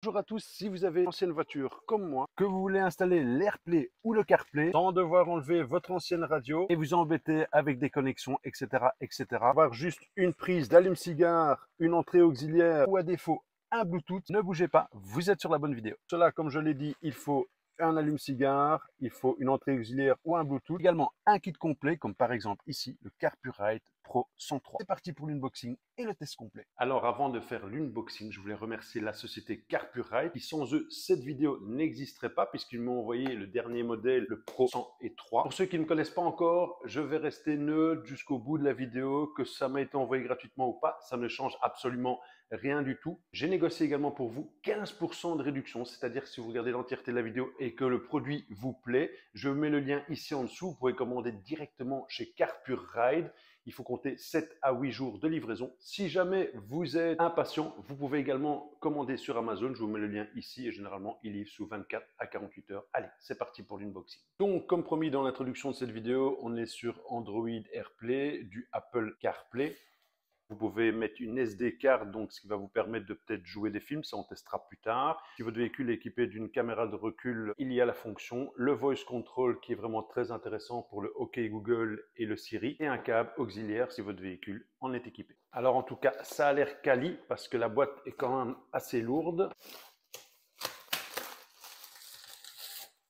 Bonjour à tous, si vous avez une ancienne voiture comme moi, que vous voulez installer l'AirPlay ou le CarPlay sans devoir enlever votre ancienne radio et vous embêter avec des connexions, etc., etc. Avoir juste une prise d'allume-cigare, une entrée auxiliaire ou à défaut un Bluetooth, ne bougez pas, vous êtes sur la bonne vidéo. Cela, comme je l'ai dit, il faut un allume-cigare, il faut une entrée auxiliaire ou un Bluetooth, également un kit complet comme par exemple ici le CarPurite Pro 103. C'est parti pour l'unboxing et le test complet. Alors avant de faire l'unboxing, je voulais remercier la société CarPurite qui sans eux cette vidéo n'existerait pas puisqu'ils m'ont envoyé le dernier modèle, le Pro 103. Pour ceux qui ne me connaissent pas encore, je vais rester neutre jusqu'au bout de la vidéo, que ça m'a été envoyé gratuitement ou pas, ça ne change absolument rien du tout. J'ai négocié également pour vous 15% de réduction, c'est-à-dire si vous regardez l'entièreté de la vidéo et que le produit vous plaît, je mets le lien ici en dessous. Vous pouvez commander directement chez CarPurite. Il faut compter 7 à 8 jours de livraison. Si jamais vous êtes impatient, vous pouvez également commander sur Amazon. Je vous mets le lien ici et généralement, il livre sous 24 à 48 heures. Allez, c'est parti pour l'unboxing. Donc, comme promis dans l'introduction de cette vidéo, on est sur Android AirPlay, du Apple CarPlay. Vous pouvez mettre une SD card, donc ce qui va vous permettre de peut-être jouer des films, ça on testera plus tard. Si votre véhicule est équipé d'une caméra de recul, il y a la fonction. Le voice control qui est vraiment très intéressant pour le OK Google et le Siri. Et un câble auxiliaire si votre véhicule en est équipé. Alors en tout cas, ça a l'air quali parce que la boîte est quand même assez lourde.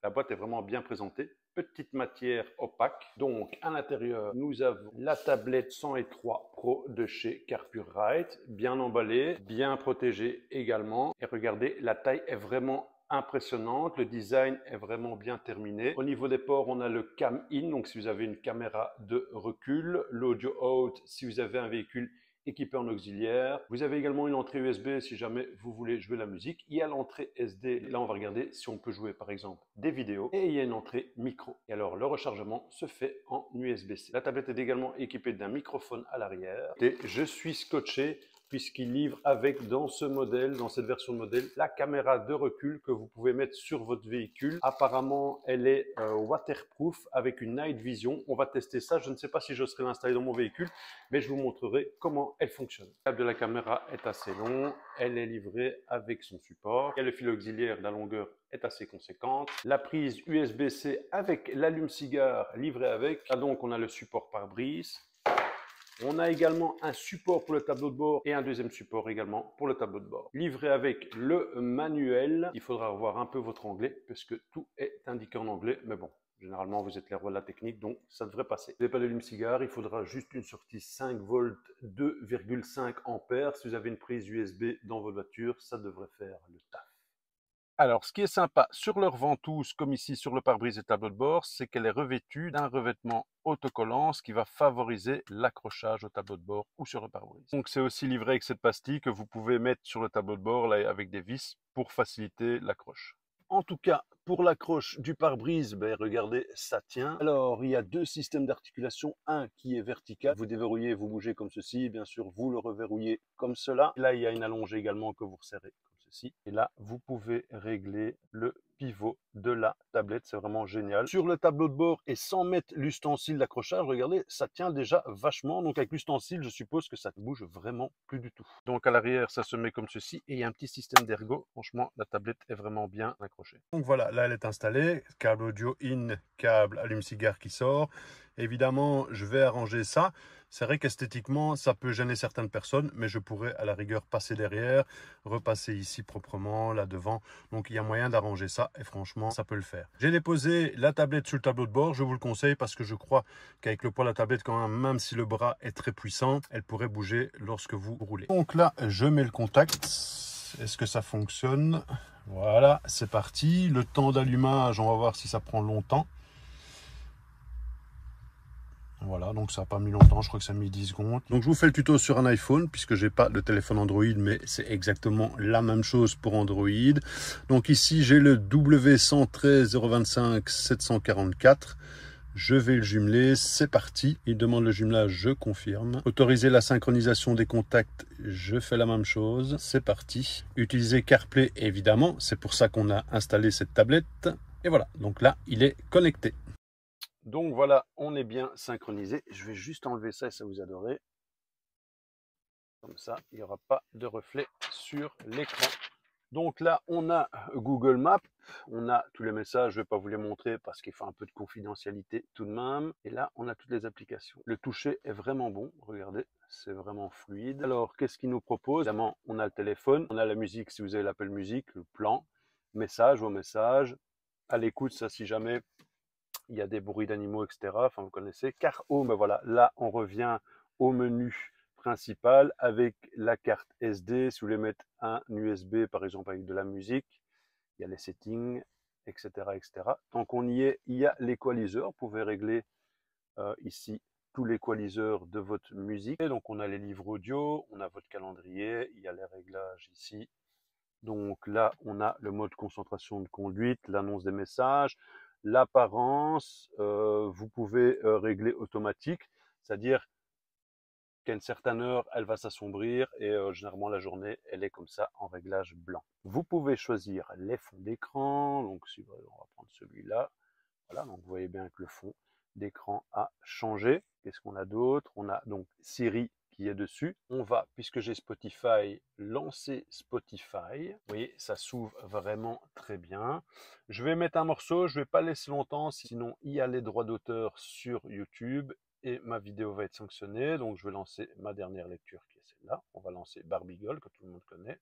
La boîte est vraiment bien présentée. Petite matière opaque. Donc, à l'intérieur, nous avons la tablette 103 Pro de chez CarPurite, bien emballée, bien protégée également. Et regardez, la taille est vraiment impressionnante. Le design est vraiment bien terminé. Au niveau des ports, on a le cam in, donc si vous avez une caméra de recul, l'audio out si vous avez un véhicule équipé en auxiliaire. Vous avez également une entrée USB si jamais vous voulez jouer la musique. Il y a l'entrée SD. Là, on va regarder si on peut jouer par exemple des vidéos. Et il y a une entrée micro. Et alors, le rechargement se fait en USB-C. La tablette est également équipée d'un microphone à l'arrière. Et je suis scotché puisqu'il livre avec, dans ce modèle, dans cette version de modèle, la caméra de recul que vous pouvez mettre sur votre véhicule. Apparemment, elle est waterproof avec une night vision. On va tester ça. Je ne sais pas si je serai l'installer dans mon véhicule, mais je vous montrerai comment elle fonctionne. Le câble de la caméra est assez long. Elle est livrée avec son support. Et le fil auxiliaire, la longueur est assez conséquente. La prise USB-C avec l'allume-cigare livrée avec. Là donc, on a le support pare-brise. On a également un support pour le tableau de bord et un deuxième support également pour le tableau de bord. Livré avec le manuel, il faudra revoir un peu votre anglais puisque tout est indiqué en anglais, mais bon, généralement vous êtes les rois de la technique, donc ça devrait passer. Vous n'avez pas d'allume-cigare, il faudra juste une sortie 5 volts 2,5 ampères. Si vous avez une prise USB dans votre voiture, ça devrait faire le taf. Alors, ce qui est sympa sur leur ventouse, comme ici sur le pare-brise et tableau de bord, c'est qu'elle est revêtue d'un revêtement autocollant, ce qui va favoriser l'accrochage au tableau de bord ou sur le pare-brise. Donc, c'est aussi livré avec cette pastille que vous pouvez mettre sur le tableau de bord là, avec des vis pour faciliter l'accroche. En tout cas, pour l'accroche du pare-brise, regardez, ça tient. Alors, il y a deux systèmes d'articulation. Un qui est vertical. Vous déverrouillez, vous bougez comme ceci. Bien sûr, vous le reverrouillez comme cela. Là, il y a une allongée également que vous resserrez. Et là, vous pouvez régler le pivot de la tablette, c'est vraiment génial. Sur le tableau de bord et sans mettre l'ustensile d'accrochage, regardez, ça tient déjà vachement. Donc avec l'ustensile, je suppose que ça ne bouge vraiment plus du tout. Donc à l'arrière, ça se met comme ceci et il y a un petit système d'ergot. Franchement, la tablette est vraiment bien accrochée. Donc voilà, là elle est installée, câble audio in, câble allume-cigare qui sort. Évidemment, je vais arranger ça. C'est vrai qu'esthétiquement, ça peut gêner certaines personnes, mais je pourrais à la rigueur passer derrière, repasser ici proprement, là devant. Donc il y a moyen d'arranger ça et franchement, ça peut le faire. J'ai déposé la tablette sur le tableau de bord. Je vous le conseille parce que je crois qu'avec le poids de la tablette, quand même si le bras est très puissant, elle pourrait bouger lorsque vous roulez. Donc là, je mets le contact. Est-ce que ça fonctionne? Voilà, c'est parti. Le temps d'allumage, on va voir si ça prend longtemps. Voilà, donc ça n'a pas mis longtemps, je crois que ça a mis 10 secondes. Donc je vous fais le tuto sur un iPhone, puisque j'ai pas de téléphone Android, mais c'est exactement la même chose pour Android. Donc ici, j'ai le W113 025 744. Je vais le jumeler, c'est parti. Il demande le jumelage, je confirme. Autoriser la synchronisation des contacts, je fais la même chose. C'est parti. Utiliser CarPlay, évidemment, c'est pour ça qu'on a installé cette tablette. Et voilà, donc là, il est connecté. Donc voilà, on est bien synchronisé. Je vais juste enlever ça et ça vous adorez. Comme ça, il n'y aura pas de reflet sur l'écran. Donc là, on a Google Maps, on a tous les messages, je ne vais pas vous les montrer parce qu'il faut un peu de confidentialité tout de même. Et là, on a toutes les applications. Le toucher est vraiment bon, regardez, c'est vraiment fluide. Alors, qu'est-ce qu'il nous propose? Évidemment, on a le téléphone, on a la musique si vous avez l'appel musique, le plan, message, vos messages, à l'écoute, ça si jamais il y a des bruits d'animaux, etc. Enfin, vous connaissez. Car Home, voilà, là, on revient au menu principal avec la carte SD. Si vous voulez mettre un USB, par exemple, avec de la musique, il y a les settings, etc., etc. Tant qu'on y est, il y a l'équaliseur. Vous pouvez régler ici tout l'équaliseur de votre musique. Et donc, on a les livres audio, on a votre calendrier, il y a les réglages ici. Donc là, on a le mode concentration de conduite, l'annonce des messages, l'apparence, vous pouvez régler automatique, c'est-à-dire qu'à une certaine heure, elle va s'assombrir et généralement la journée, elle est comme ça en réglage blanc. Vous pouvez choisir les fonds d'écran, donc si on va prendre celui-là, voilà, donc vous voyez bien que le fond d'écran a changé. Qu'est-ce qu'on a d'autre? On a donc Siri qui est dessus. On va, puisque j'ai Spotify, lancer Spotify. Vous voyez, ça s'ouvre vraiment très bien. Je vais mettre un morceau, je ne vais pas laisser longtemps, sinon il y a les droits d'auteur sur YouTube et ma vidéo va être sanctionnée. Donc je vais lancer ma dernière lecture qui est celle-là. On va lancer Barbie Girl, que tout le monde connaît.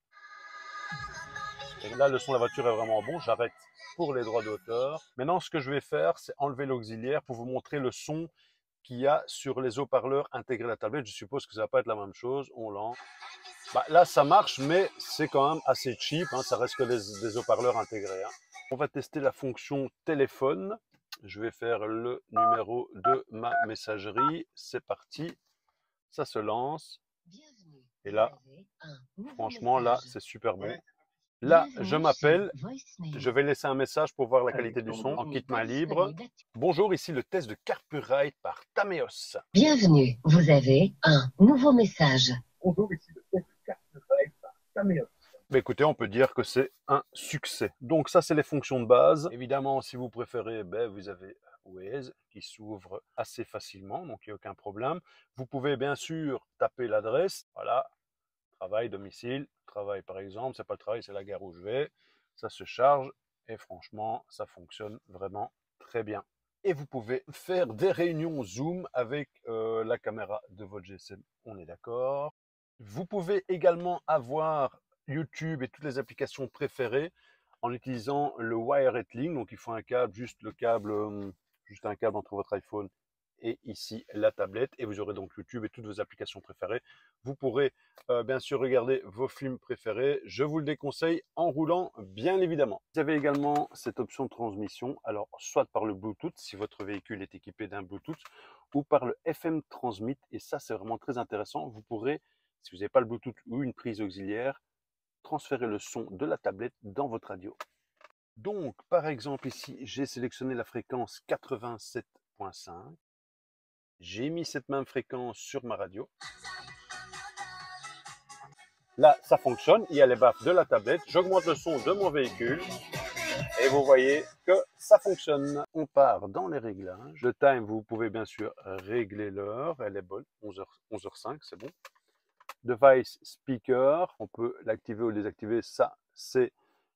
Et là, le son de la voiture est vraiment bon. J'arrête pour les droits d'auteur. Maintenant, ce que je vais faire, c'est enlever l'auxiliaire pour vous montrer le son qu'il y a sur les haut-parleurs intégrés à la tablette. Je suppose que ça va pas être la même chose. On lance. Bah, là, ça marche, mais c'est quand même assez cheap. Hein. Ça reste que des haut-parleurs intégrés. Hein. On va tester la fonction téléphone. Je vais faire le numéro de ma messagerie. C'est parti. Ça se lance. Et là, franchement, là, c'est super bon. Là, je m'appelle, je vais laisser un message pour voir la qualité du son en kit main libre. Bonjour, ici le test de Carpurite par Tameos. Bienvenue, vous avez un nouveau message. Bonjour, ici le test de Carpurite par Tameos. Mais écoutez, on peut dire que c'est un succès. Donc ça, c'est les fonctions de base. Évidemment, si vous préférez, vous avez Waze qui s'ouvre assez facilement, donc il n'y a aucun problème. Vous pouvez bien sûr taper l'adresse, voilà, travail, domicile, travail par exemple, c'est pas le travail, c'est la gare où je vais, ça se charge et franchement, ça fonctionne vraiment très bien. Et vous pouvez faire des réunions Zoom avec la caméra de votre GSM, on est d'accord. Vous pouvez également avoir YouTube et toutes les applications préférées en utilisant le Wired Link, donc il faut un câble, juste un câble entre votre iPhone et ici la tablette, et vous aurez donc YouTube et toutes vos applications préférées. Vous pourrez bien sûr regarder vos films préférés. Je vous le déconseille en roulant, bien évidemment. Vous avez également cette option de transmission, alors soit par le Bluetooth, si votre véhicule est équipé d'un Bluetooth, ou par le FM Transmit, et ça c'est vraiment très intéressant. Vous pourrez, si vous n'avez pas le Bluetooth ou une prise auxiliaire, transférer le son de la tablette dans votre radio. Donc, par exemple, ici, j'ai sélectionné la fréquence 87.5. J'ai mis cette même fréquence sur ma radio. Là, ça fonctionne. Il y a les baffes de la tablette. J'augmente le son de mon véhicule. Et vous voyez que ça fonctionne. On part dans les réglages. Le time, vous pouvez bien sûr régler l'heure. Elle est bonne. 11h05, c'est bon. Device speaker, on peut l'activer ou le désactiver. Ça, c'est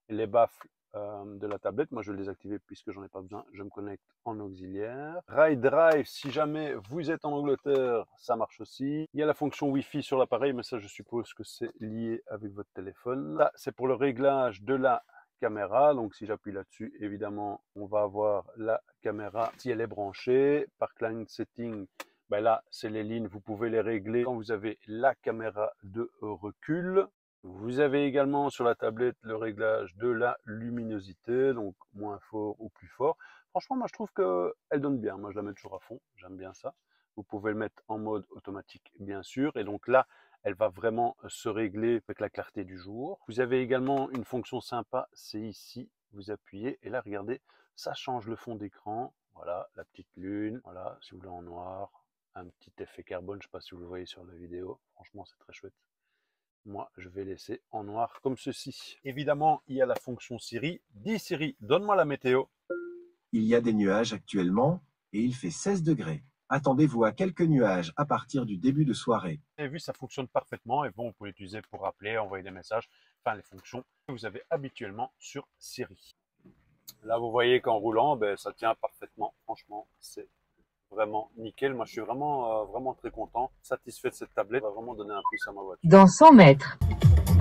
les baffles de la tablette. Moi, je vais les activer puisque j'en ai pas besoin. Je me connecte en auxiliaire. Ride Drive, si jamais vous êtes en Angleterre, ça marche aussi. Il y a la fonction Wi-Fi sur l'appareil, mais ça, je suppose que c'est lié avec votre téléphone. Ça, c'est pour le réglage de la caméra. Donc, si j'appuie là-dessus, évidemment, on va avoir la caméra si elle est branchée. Par Client Setting, là, c'est les lignes, vous pouvez les régler quand vous avez la caméra de recul. Vous avez également sur la tablette le réglage de la luminosité, donc moins fort ou plus fort. Franchement, moi je trouve qu'elle donne bien. Moi je la mets toujours à fond, j'aime bien ça. Vous pouvez le mettre en mode automatique, bien sûr. Et donc là, elle va vraiment se régler avec la clarté du jour. Vous avez également une fonction sympa, c'est ici. Vous appuyez et là, regardez, ça change le fond d'écran. Voilà, la petite lune. Voilà, si vous voulez en noir. Un petit effet carbone, je ne sais pas si vous le voyez sur la vidéo. Franchement, c'est très chouette. Moi, je vais laisser en noir comme ceci. Évidemment, il y a la fonction Siri. Dis Siri, donne-moi la météo. Il y a des nuages actuellement et il fait 16 degrés. Attendez-vous à quelques nuages à partir du début de soirée. Et vu, ça fonctionne parfaitement et bon, vous pouvez l'utiliser pour appeler, envoyer des messages, enfin les fonctions que vous avez habituellement sur Siri. Là, vous voyez qu'en roulant, ben, ça tient parfaitement. Franchement, c'est vraiment nickel. Moi, je suis vraiment très content, satisfait de cette tablette. Ça va vraiment donner un plus à ma voiture. Dans 100 mètres.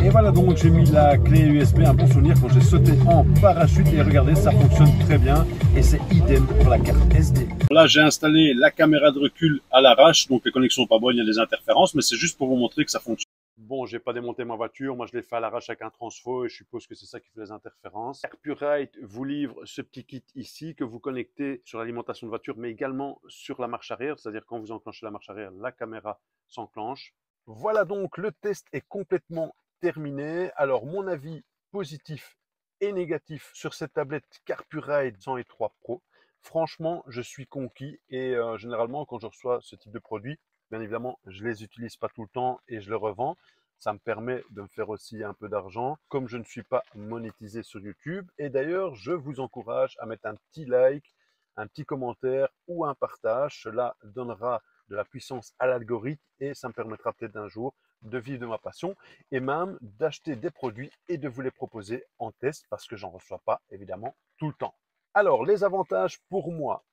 Et voilà, donc j'ai mis la clé USB, un bon souvenir quand j'ai sauté en parachute. Et regardez, ça fonctionne très bien. Et c'est idem pour la carte SD. Là, j'ai installé la caméra de recul à l'arrache. Donc les connexions sont pas bonnes, il y a des interférences. Mais c'est juste pour vous montrer que ça fonctionne. Bon, j'ai pas démonté ma voiture, moi je l'ai fait à l'arrache avec un transfo et je suppose que c'est ça qui fait les interférences. Carpurite vous livre ce petit kit ici que vous connectez sur l'alimentation de voiture, mais également sur la marche arrière, c'est-à-dire quand vous enclenchez la marche arrière, la caméra s'enclenche. Voilà donc, le test est complètement terminé. Alors mon avis positif et négatif sur cette tablette Carpurite 103 Pro. Franchement, je suis conquis et généralement quand je reçois ce type de produit, bien évidemment, je les utilise pas tout le temps et je les revends. Ça me permet de me faire aussi un peu d'argent, comme je ne suis pas monétisé sur YouTube. Et d'ailleurs, je vous encourage à mettre un petit like, un petit commentaire ou un partage. Cela donnera de la puissance à l'algorithme et ça me permettra peut-être d'un jour de vivre de ma passion et même d'acheter des produits et de vous les proposer en test parce que j'en reçois pas évidemment tout le temps. Alors, les avantages pour moi,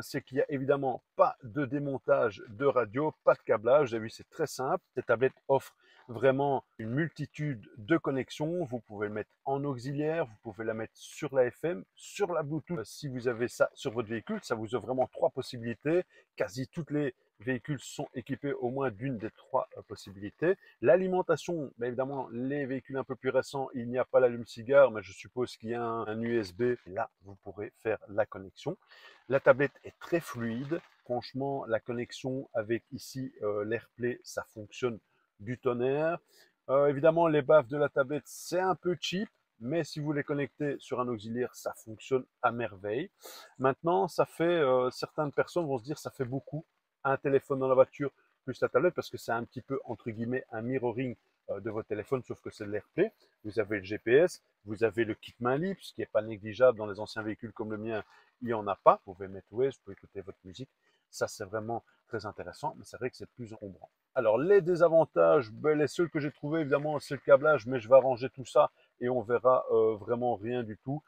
c'est qu'il n'y a évidemment pas de démontage de radio, pas de câblage. Vous avez vu, c'est très simple. Cette tablette offre vraiment une multitude de connexions. Vous pouvez le mettre en auxiliaire, vous pouvez la mettre sur la FM, sur la Bluetooth. Si vous avez ça sur votre véhicule, ça vous offre vraiment trois possibilités. Quasi toutes les véhicules sont équipés au moins d'une des trois possibilités. L'alimentation, bien évidemment, les véhicules un peu plus récents, il n'y a pas l'allume-cigare, mais je suppose qu'il y a un USB. Et là, vous pourrez faire la connexion. La tablette est très fluide. Franchement, la connexion avec ici l'AirPlay, ça fonctionne du tonnerre. Évidemment, les baffes de la tablette, c'est un peu cheap. Mais si vous les connectez sur un auxiliaire, ça fonctionne à merveille. Maintenant, ça fait, certaines personnes vont se dire, ça fait beaucoup, un téléphone dans la voiture plus la tablette, parce que c'est un petit peu, entre guillemets, un mirroring de votre téléphone, sauf que c'est de l'AirPlay. Vous avez le GPS, vous avez le kit main libre, ce qui n'est pas négligeable dans les anciens véhicules comme le mien, il n'y en a pas. Vous pouvez mettre Waze, vous pouvez écouter votre musique. Ça, c'est vraiment très intéressant, mais c'est vrai que c'est plus encombrant. Alors, les désavantages, ben, les seuls que j'ai trouvés, évidemment, c'est le câblage, mais je vais arranger tout ça et on verra vraiment rien du tout.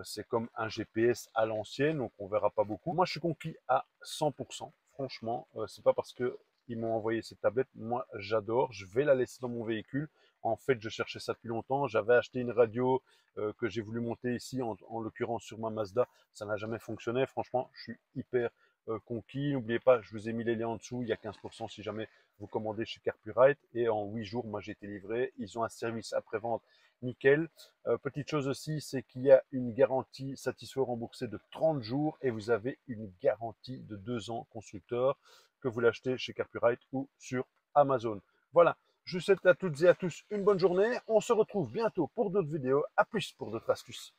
C'est comme un GPS à l'ancienne, donc on verra pas beaucoup. Moi, je suis conquis à 100%. Franchement, c'est pas parce que ils m'ont envoyé cette tablette. Moi, j'adore. Je vais la laisser dans mon véhicule. En fait, je cherchais ça depuis longtemps. J'avais acheté une radio que j'ai voulu monter ici, en l'occurrence sur ma Mazda. Ça n'a jamais fonctionné. Franchement, je suis hyper conquis. N'oubliez pas, je vous ai mis les liens en dessous. Il y a 15% si jamais vous commandez chez Carpurite. Et en 8 jours, moi, j'ai été livré. Ils ont un service après-vente nickel. Petite chose aussi, c'est qu'il y a une garantie satisfait remboursée de 30 jours et vous avez une garantie de 2 ans constructeur que vous l'achetez chez Carpurite ou sur Amazon. Voilà, je vous souhaite à toutes et à tous une bonne journée. On se retrouve bientôt pour d'autres vidéos. À plus pour d'autres astuces.